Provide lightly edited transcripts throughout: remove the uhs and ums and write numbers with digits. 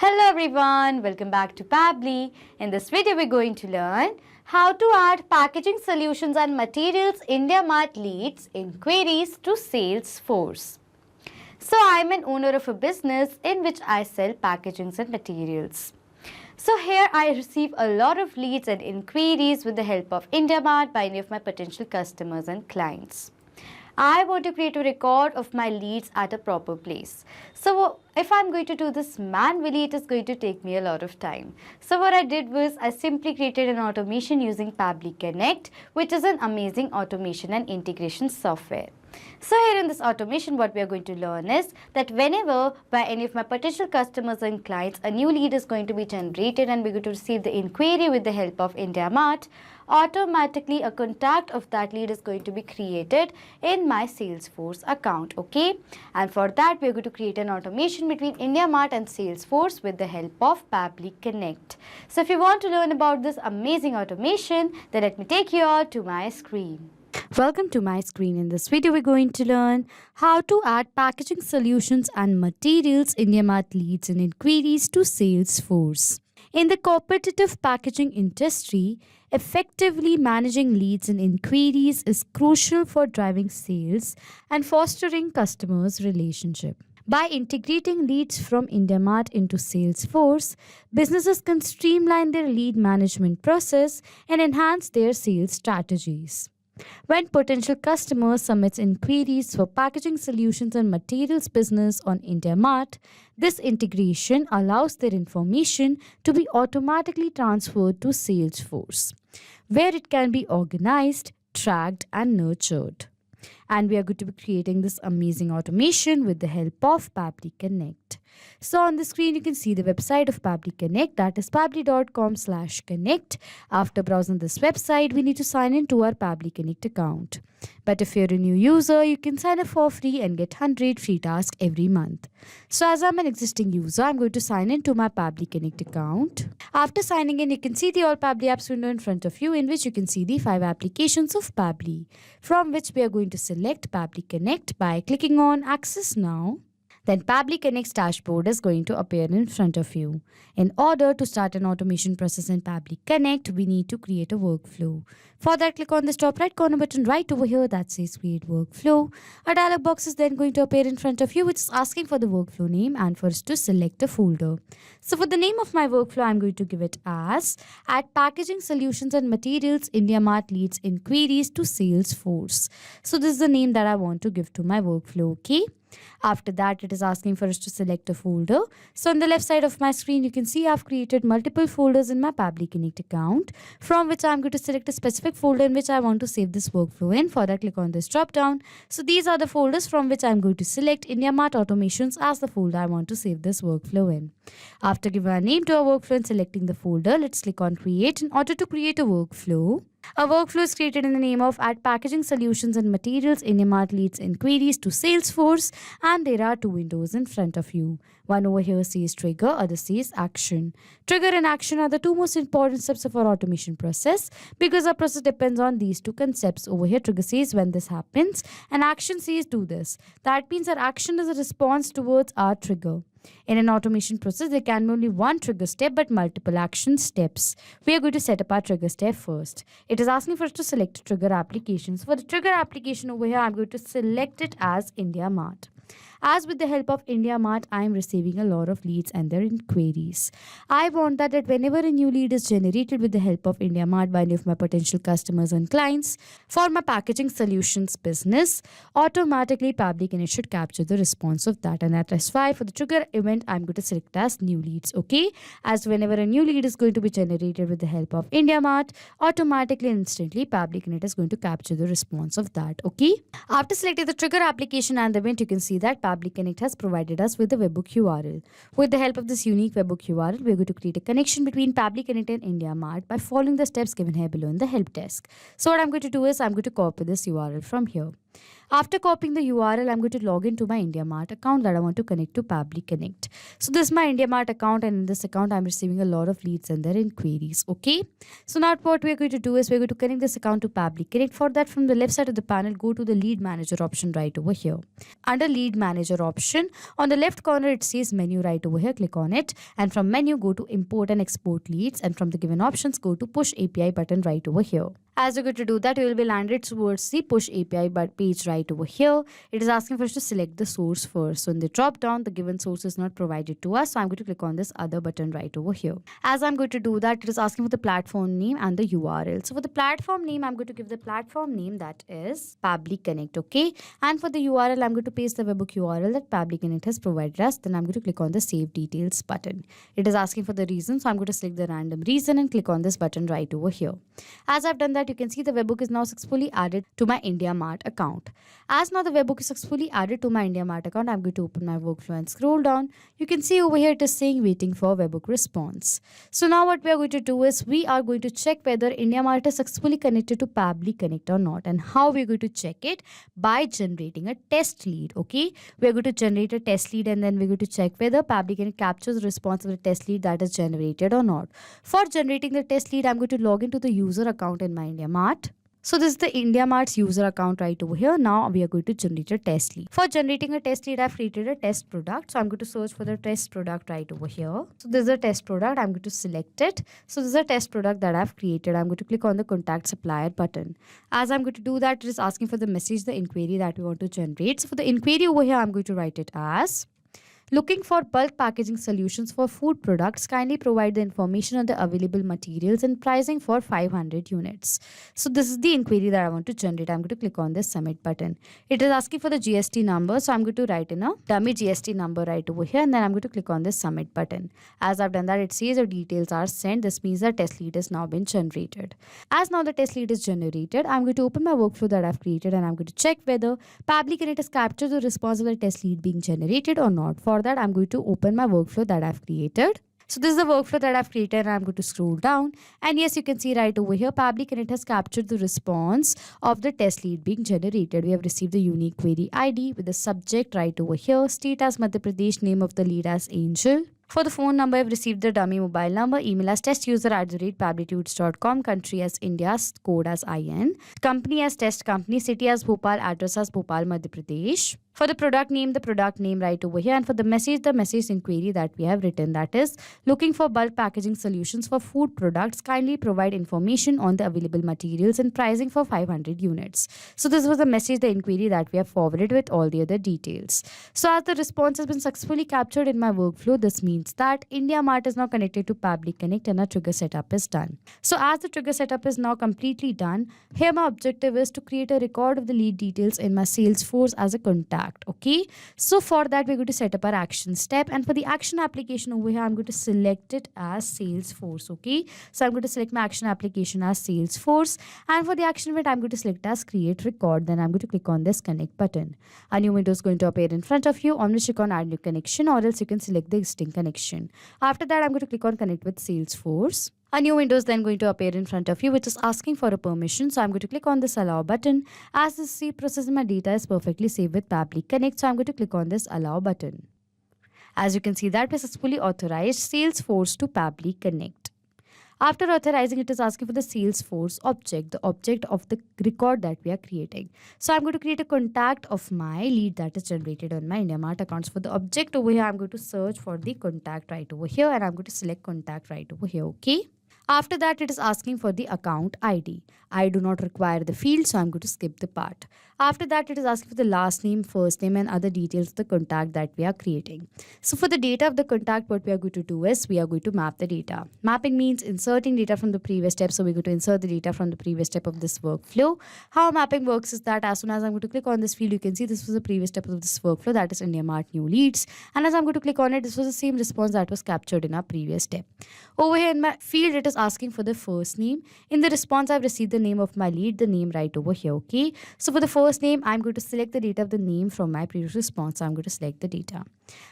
Hello everyone, welcome back to Pabbly. In this video, we're going to learn how to add packaging solutions and materials IndiaMART leads inquiries to Salesforce. So I'm an owner of a business in which I sell packagings and materials. So here I receive a lot of leads and inquiries with the help of IndiaMART by any of my potential customers and clients. I want to create a record of my leads at a proper place. So if I'm going to do this manually, it is going to take me a lot of time. So what I did was I simply created an automation using Pabbly Connect, which is an amazing automation and integration software. So here in this automation, what we are going to learn is that whenever by any of my potential customers and clients, a new lead is going to be generated and we're going to receive the inquiry with the help of IndiaMART, automatically a contact of that lead is going to be created in my Salesforce account, okay? And for that, we're going to create an automation between IndiaMART and Salesforce with the help of Pabbly Connect. So if you want to learn about this amazing automation, then let me take you all to my screen. Welcome to my screen. In this video, we're going to learn how to add packaging solutions and materials IndiaMART leads and inquiries to Salesforce. In the competitive packaging industry, effectively managing leads and inquiries is crucial for driving sales and fostering customers' relationship. By integrating leads from IndiaMART into Salesforce, businesses can streamline their lead management process and enhance their sales strategies. When potential customers submit inquiries for packaging solutions and materials business on IndiaMART, this integration allows their information to be automatically transferred to Salesforce, where it can be organized, tracked, and nurtured. And we are going to be creating this amazing automation with the help of Pabbly Connect. So on the screen, you can see the website of Pabbly Connect, that is pabbly.com/connect. After browsing this website, we need to sign in to our Pabbly Connect account. But if you're a new user, you can sign up for free and get 100 free tasks every month. So as I'm an existing user, I'm going to sign in to my Pabbly Connect account. After signing in, you can see the All Pabbly Apps window in front of you, in which you can see the 5 applications of Pabbly, from which we are going to select Pabbly Connect by clicking on Access Now. Then Pabbly Connect's dashboard is going to appear in front of you. In order to start an automation process in Pabbly Connect, we need to create a workflow. For that, click on this top right corner button right over here that says Create Workflow. A dialog box is then going to appear in front of you, which is asking for the workflow name and for us to select a folder. So for the name of my workflow, I'm going to give it as Add Packaging Solutions and Materials IndiaMART Leads Inquiries to Salesforce. So this is the name that I want to give to my workflow, okay? After that, it is asking for us to select a folder. So on the left side of my screen, you can see I've created multiple folders in my Pabbly Connect account, from which I'm going to select a specific folder in which I want to save this workflow in. For that, click on this drop down. So these are the folders from which I'm going to select IndiaMART Automations as the folder I want to save this workflow in. After giving a name to our workflow and selecting the folder, let's click on Create. In order to create a workflow is created in the name of Add Packaging Solutions and Materials IndiaMART Leads Inquiries to Salesforce, and there are two windows in front of you. One over here says Trigger, other says Action. Trigger and Action are the two most important steps of our automation process because our process depends on these two concepts. Over here, Trigger says when this happens and Action says do this. That means our action is a response towards our trigger. In an automation process, there can be only one trigger step but multiple action steps. We are going to set up our trigger step first. It is asking for us to select trigger applications. For the trigger application over here, I'm going to select it as IndiaMART. As with the help of IndiaMART, I am receiving a lot of leads and their inquiries. I want that whenever a new lead is generated with the help of IndiaMART by any of my potential customers and clients for my packaging solutions business, automatically Pabbly Connect should capture the response of that. And that is why for the trigger event, I'm going to select as new leads, okay? As whenever a new lead is going to be generated with the help of IndiaMART, automatically and instantly Pabbly Connect is going to capture the response of that, okay? After selecting the trigger application and the event, you can see that Pabbly Connect has provided us with a webhook URL. With the help of this unique webhook URL, we are going to create a connection between Pabbly Connect and IndiaMART by following the steps given here below in the help desk. So what I'm going to do is I'm going to copy this URL from here. After copying the URL, I'm going to log into my IndiaMART account that I want to connect to Pabbly Connect. So this is my IndiaMART account, and in this account, I'm receiving a lot of leads and their inquiries. Okay. So now what we're going to do is we're going to connect this account to Pabbly Connect. For that, from the left side of the panel, go to the Lead Manager option right over here. Under Lead Manager option, on the left corner, it says Menu right over here. Click on it. And from Menu, go to Import and Export Leads. And from the given options, go to Push API button right over here. As you're going to do that, you will be landed towards the Push API page right over here. It is asking for us to select the source first. So in the drop down, the given source is not provided to us. So I'm going to click on this other button right over here. As I'm going to do that, it is asking for the platform name and the URL. So for the platform name, I'm going to give the platform name that is Pabbly Connect. Okay. And for the URL, I'm going to paste the webhook URL that Pabbly Connect has provided us. Then I'm going to click on the Save Details button. It is asking for the reason. So I'm going to select the random reason and click on this button right over here. As I've done that, you can see the webhook is now successfully added to my IndiaMART account. As now the webhook is successfully added to my IndiaMART account, I'm going to open my workflow and scroll down. You can see over here it is saying waiting for webhook response. So now what we are going to do is we are going to check whether IndiaMART is successfully connected to Pabbly Connect or not. And how we're going to check it? By generating a test lead. Okay, we're going to generate a test lead, and then we're going to check whether Pabbly Connect captures the response of the test lead that is generated or not. For generating the test lead, I'm going to log into the user account in my IndiaMART. So this is the IndiaMART's user account right over here. Now we are going to generate a test lead. For generating a test lead, I've created a test product. So I'm going to search for the test product right over here. So this is a test product. I'm going to select it. So this is a test product that I've created. I'm going to click on the contact supplier button. As I'm going to do that, it is asking for the message, the inquiry that we want to generate. So for the inquiry over here, I'm going to write it as: looking for bulk packaging solutions for food products, kindly provide the information on the available materials and pricing for 500 units. So this is the inquiry that I want to generate. I'm going to click on this submit button. It is asking for the GST number. So I'm going to write in a dummy GST number right over here, and then I'm going to click on this submit button. As I've done that, it says the details are sent. This means the test lead has now been generated. As now the test lead is generated, I'm going to open my workflow that I've created, and I'm going to check whether Pabbly Connect has captured the response of the test lead being generated or not. For that, I'm going to open my workflow that I've created. So this is the workflow that I've created, and I'm going to scroll down. And yes, you can see right over here, Pabbly Connect has captured the response of the test lead being generated. We have received the unique query ID with the subject right over here, state as Madhya Pradesh, name of the lead as Angel. For the phone number, I've received the dummy mobile number, email as testuser@pabblytudes.com, country as India, code as IN, company as test company, city as Bhopal, address as Bhopal, Madhya Pradesh. For the product name right over here. And for the message inquiry that we have written, that is looking for bulk packaging solutions for food products, kindly provide information on the available materials and pricing for 500 units. So this was the inquiry that we have forwarded with all the other details. So as the response has been successfully captured in my workflow, this means that IndiaMART is now connected to Pabbly Connect and our trigger setup is done. So as the trigger setup is now completely done, here my objective is to create a record of the lead details in my Salesforce as a contact. Okay, so for that we're going to set up our action step, and for the action application over here, I'm going to select it as Salesforce. Okay, so I'm going to select my action application as Salesforce, and for the action event, I'm going to select as create record. Then I'm going to click on this connect button. A new window is going to appear in front of you, on which you can add new connection, or else you can select the existing connection. After that, I'm going to click on connect with Salesforce. A new window is then going to appear in front of you, which is asking for a permission. So I'm going to click on this allow button. As the C processing my data is perfectly saved with Pabbly Connect, so I'm going to click on this allow button. As you can see that we successfully authorized Salesforce to Pabbly Connect. After authorizing, it is asking for the Salesforce object, the object of the record that we are creating. So I'm going to create a contact of my lead that is generated on my IndiaMART accounts. For the object over here, I'm going to search for the contact right over here, and I'm going to select contact right over here. Okay. After that, it is asking for the account ID. I do not require the field, so I'm going to skip the part. After that, it is asking for the last name, first name, and other details of the contact that we are creating. So for the data of the contact, what we are going to do is we are going to map the data. Mapping means inserting data from the previous step. So we're going to insert the data from the previous step of this workflow. How mapping works is that as soon as I'm going to click on this field, you can see this was the previous step of this workflow, that is IndiaMART new leads. And as I'm going to click on it, this was the same response that was captured in our previous step. Over here in my field, it is asking for the first name. In the response, I've received the name of my lead, the name right over here, okay? So for the first name, I'm going to select the data of the name from my previous response. I'm going to select the data.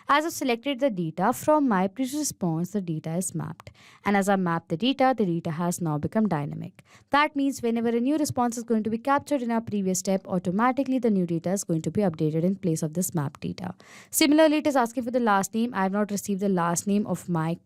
As I've selected the data from my previous response, the data is mapped. And as I map the data has now become dynamic. That means whenever a new response is going to be captured in our previous step, automatically the new data is going to be updated in place of this mapped data. Similarly, it is asking for the last name. I have not received the last name of my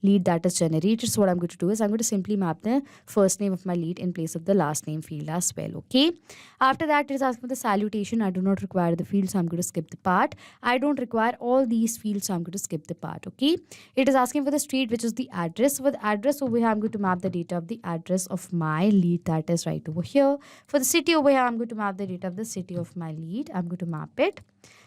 lead that is generated. So what I'm going to do is I'm going to simply map the first name of my lead in place of the last name field as well. Okay. After that, it is asking for the salutation. I do not require the field, so I'm going to skip the part. I don't require all these fields, so I'm going to skip the part. Okay. It is asking for the street, which is the address. For the address over here, I'm going to map the data of the address of my lead that is right over here. For the city over here, I'm going to map the data of the city of my lead. I'm going to map it.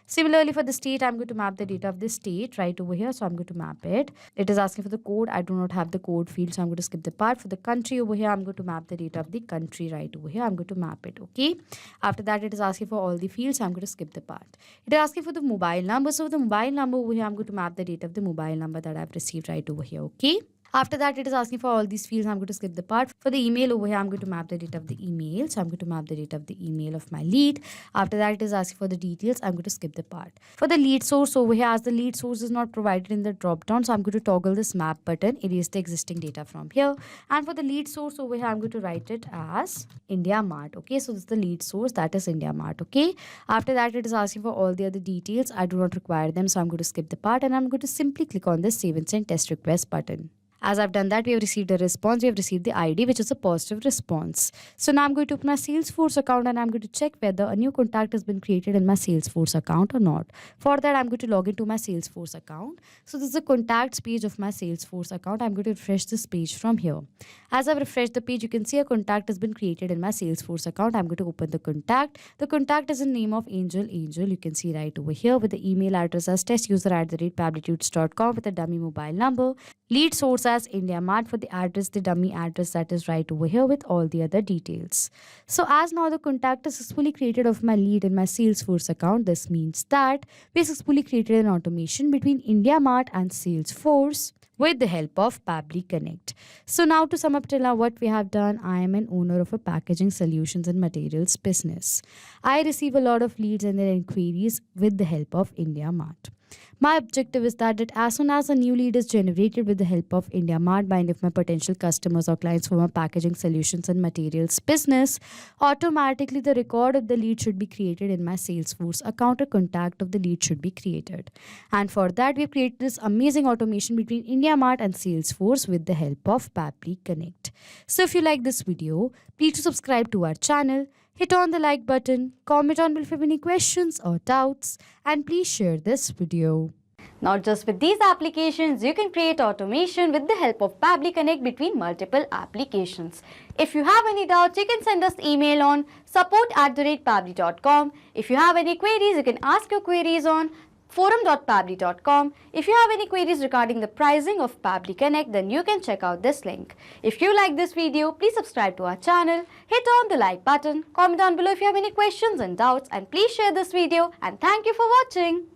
Similarly, for the state, I'm going to map the data of the state right over here. So I'm going to map it. It is asking for the code. I do not have the code field, so I'm going to skip the part. For the country over here, I'm going to map the data of the country right over here. I'm going to map it. Okay. After that, it is asking for all the fields. So I'm going to skip the part. It is asking for the mobile number. So for the mobile number over here, I'm going to map the data of the mobile number that I've received right over here. Okay. After that, it is asking for all these fields. I'm going to skip the part. For the email over here, I'm going to map the data of the email. So I'm going to map the data of the email of my lead. After that, it is asking for the details. I'm going to skip the part. For the lead source over here, as the lead source is not provided in the drop down, so I'm going to toggle this map button, erase the existing data from here. And for the lead source over here, I'm going to write it as IndiaMART. Okay, so this is the lead source, that is IndiaMART. Okay. After that, it is asking for all the other details. I do not require them, so I'm going to skip the part, and I'm going to simply click on this Save and Send Test Request button. As I've done that, we have received a response. We have received the ID, which is a positive response. So now I'm going to open my Salesforce account and I'm going to check whether a new contact has been created in my Salesforce account or not. For that, I'm going to log into my Salesforce account. So this is the contacts page of my Salesforce account. I'm going to refresh this page from here. As I've refreshed the page, you can see a contact has been created in my Salesforce account. I'm going to open the contact. The contact is in name of Angel. You can see right over here with the email address as testuser@pabblytuts.com with a dummy mobile number. Lead source as IndiaMART for the address, the dummy address that is right over here with all the other details. So as now the contact is successfully created of my lead in my Salesforce account, this means that we successfully created an automation between IndiaMART and Salesforce with the help of Pabbly Connect. So now to sum up till now what we have done, I am an owner of a packaging solutions and materials business. I receive a lot of leads and their inquiries with the help of IndiaMART. My objective is that as soon as a new lead is generated with the help of IndiaMART by any of my potential customers or clients for my packaging solutions and materials business, automatically the record of the lead should be created in my Salesforce account. A contact of the lead should be created. And for that, we've created this amazing automation between IndiaMART and Salesforce with the help of Pabbly Connect. So if you like this video, please subscribe to our channel. Hit on the like button, comment on below if you have any questions or doubts, and please share this video. Not just with these applications, you can create automation with the help of Pabbly Connect between multiple applications. If you have any doubts, you can send us email on support@pabbly.com. If you have any queries, you can ask your queries on forum.pabbly.com. If you have any queries regarding the pricing of Pabbly Connect, then you can check out this link. If you like this video, please subscribe to our channel, hit on the like button, comment down below if you have any questions and doubts, and please share this video, and thank you for watching.